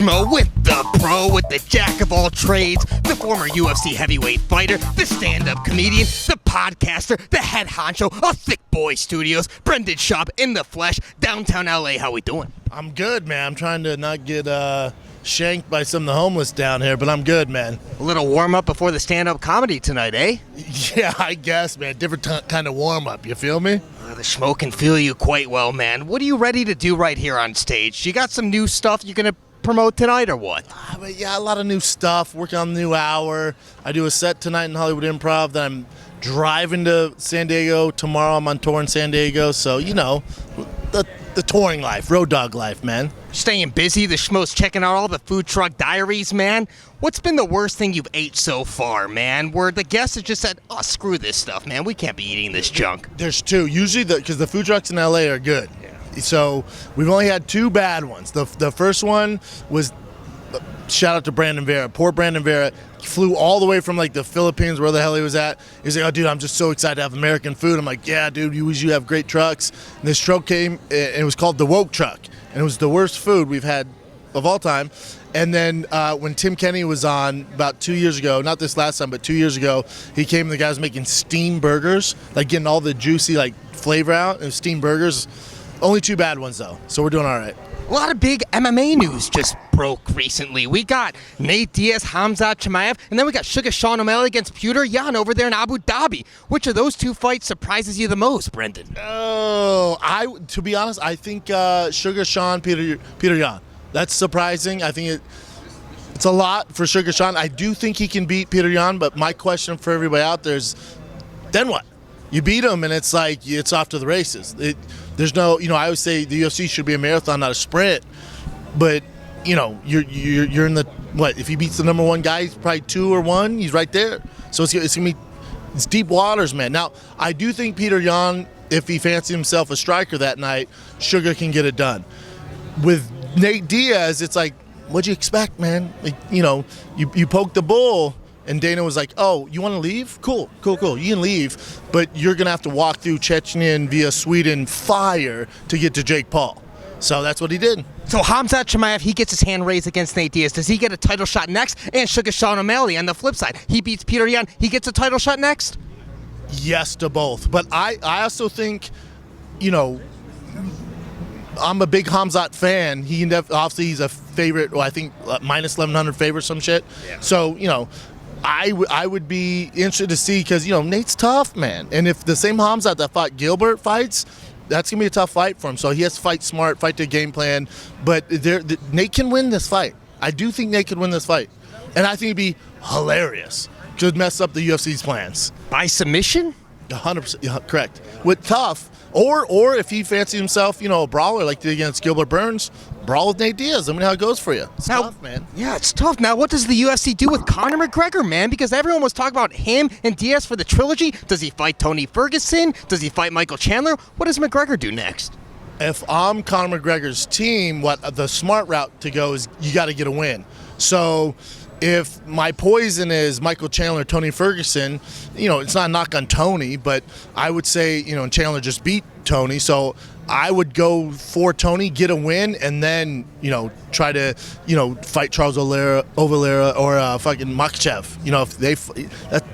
Schmo with the pro, with the jack of all trades, the former UFC heavyweight fighter, the stand-up comedian, the podcaster, the head honcho of Thick Boy Studios, Brendan Schaub in the flesh, downtown LA. How we doing? I'm good, man. I'm trying to not get shanked by some of the homeless down here, but I'm good, man. A little warm-up before the stand-up comedy tonight, eh? Yeah, I guess, man. Different kind of warm-up, you feel me? The Schmo can feel you quite well, man. What are you ready to do right here on stage? You got some new stuff you're going to promote tonight or what? Yeah, a lot of new stuff. Working on the new hour. I do a set tonight in Hollywood Improv. Then I'm driving to San Diego tomorrow. I'm on tour in San Diego. So, you know, the touring life, road dog life, man. Staying busy. The Schmo's checking out all the food truck diaries, man. What's been the worst thing you've ate so far, man? Where the guests have just said, oh, screw this stuff, man. We can't be eating this junk. There's two. Usually, because the food trucks in LA are good. Yeah. So we've only had two bad ones. The first one was, shout out to Brandon Vera. Poor Brandon Vera. He flew all the way from like the Philippines, where the hell he was at. He's like, oh, dude, I'm just so excited to have American food. I'm like, yeah, dude, you have great trucks. And this truck came, and it was called the Woke Truck. And it was the worst food we've had of all time. And then when Tim Kenny was on about 2 years ago, not this last time, but 2 years ago, he came and the guy was making steam burgers, like getting all the juicy like flavor out. And steam burgers. Only two bad ones, though. So we're doing all right. A lot of big MMA news just broke recently. We got Nate Diaz, Khamzat, Chimaev, and then we got Sean O'Malley against Petr over there in Abu Dhabi. Which of those two fights surprises you the most, Brendan? Oh, to be honest, I think Sean, Petr. That's surprising. I think it's a lot for Sean. I do think he can beat Petr, but my question for everybody out there is, then what? You beat him, and it's like it's off to the races. There's no, I always say the UFC should be a marathon, not a sprint. But you're in the what? If he beats the number one guy, he's probably 2 or 1. He's right there. So it's gonna be deep waters, man. Now I do think Petr, if he fancies himself a striker that night, Sugar can get it done. With Nate Diaz, it's like, what'd you expect, man? Like, you poked the bull. And Dana was like, oh, you want to leave? Cool. You can leave, but you're going to have to walk through Chechnya and via Sweden fire to get to Jake Paul. So that's what he did. So Khamzat Chimaev, he gets his hand raised against Nate Diaz. Does he get a title shot next? And Sean O'Malley on the flip side. He beats Petr, he gets a title shot next? Yes to both. But I also think, I'm a big Khamzat fan. Obviously he's a favorite, I think minus 1,100 favorite, some shit. Yeah. So, I would be interested to see because, Nate's tough, man. And if the same Khamzat that fought Gilbert fights, that's going to be a tough fight for him. So he has to fight smart, fight to a game plan. But Nate can win this fight. I do think Nate could win this fight. And I think it'd be hilarious. Could mess up the UFC's plans. By submission? 100%. Yeah, correct. With tough. Or if he fancies himself, a brawler like he did against Gilbert Burns, brawl with Nate Diaz. Let me know how it goes for you. It's tough, man. Yeah, it's tough. Now, what does the UFC do with Conor McGregor, man? Because everyone was talking about him and Diaz for the trilogy. Does he fight Tony Ferguson? Does he fight Michael Chandler? What does McGregor do next? If I'm Conor McGregor's team, what the smart route to go is you got to get a win. So if my poison is Michael Chandler, Tony Ferguson, it's not a knock on Tony, but I would say, Chandler just beat Tony. So I would go for Tony, get a win, and then, try to, fight Charles Oliveira or fucking Makhachev.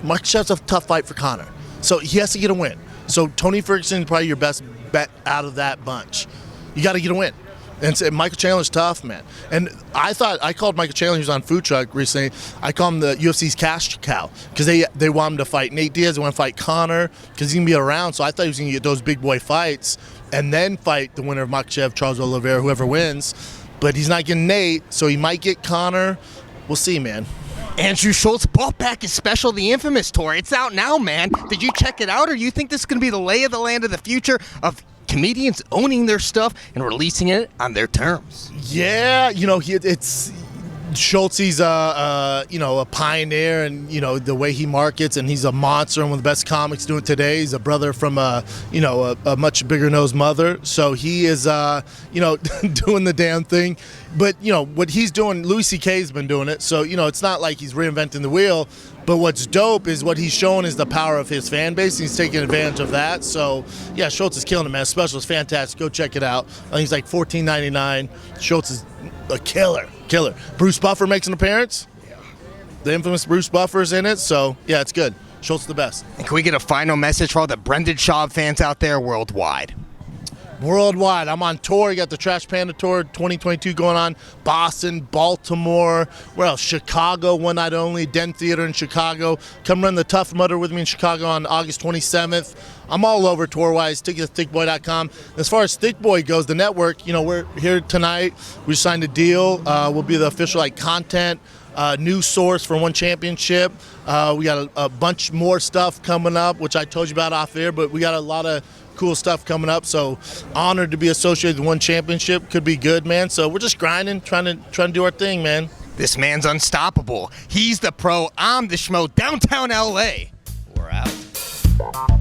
Makhachev's a tough fight for Conor. So he has to get a win. So Tony Ferguson is probably your best bet out of that bunch. You got to get a win. And Michael Chandler's tough, man. And I called Michael Chandler, he was on Food Truck recently, I call him the UFC's cash cow because they want him to fight Nate Diaz, they want to fight Conor because he's going to be around. So I thought he was going to get those big boy fights and then fight the winner of Makhachev, Charles Oliveira, whoever wins. But he's not getting Nate, so he might get Conor. We'll see, man. Andrew Schulz brought back his special, The Infamous Tour. It's out now, man. Did you check it out, or you think this is going to be the lay of the land of the future of comedians owning their stuff and releasing it on their terms? Yeah, it's Schulz. He's a pioneer, and the way he markets, and he's a monster and one of the best comics doing it today. He's a brother from a much bigger nosed mother, so he is doing the damn thing. But what he's doing, Louis C.K.'s been doing it, so it's not like he's reinventing the wheel. But what's dope is what he's showing is the power of his fan base. He's taking advantage of that. So, yeah, Schulz is killing it, man. Special is fantastic. Go check it out. I think it's like $14.99. Schulz is a killer. Killer. Bruce Buffer makes an appearance. The infamous Bruce Buffer's in it, so yeah, it's good. Schulz the best. And can we get a final message for all the Brendan Schaub fans out there worldwide? Worldwide, I'm on tour. You got the Trash Panda Tour 2022 going on. Boston, Baltimore, where else? Chicago, one night only. Den Theater in Chicago. Come run the Tough Mudder with me in Chicago on August 27th. I'm all over tour-wise. Tickets at thickboy.com. As far as Thick Boy goes, the network, we're here tonight. We signed a deal. We'll be the official content news source for One Championship. We got a bunch more stuff coming up, which I told you about off air, but we got a lot of cool stuff coming up, so honored to be associated with One Championship. Could be good, man. So we're just grinding, trying to do our thing, man. This man's unstoppable. He's the pro, I'm the schmo. Downtown LA. We're out.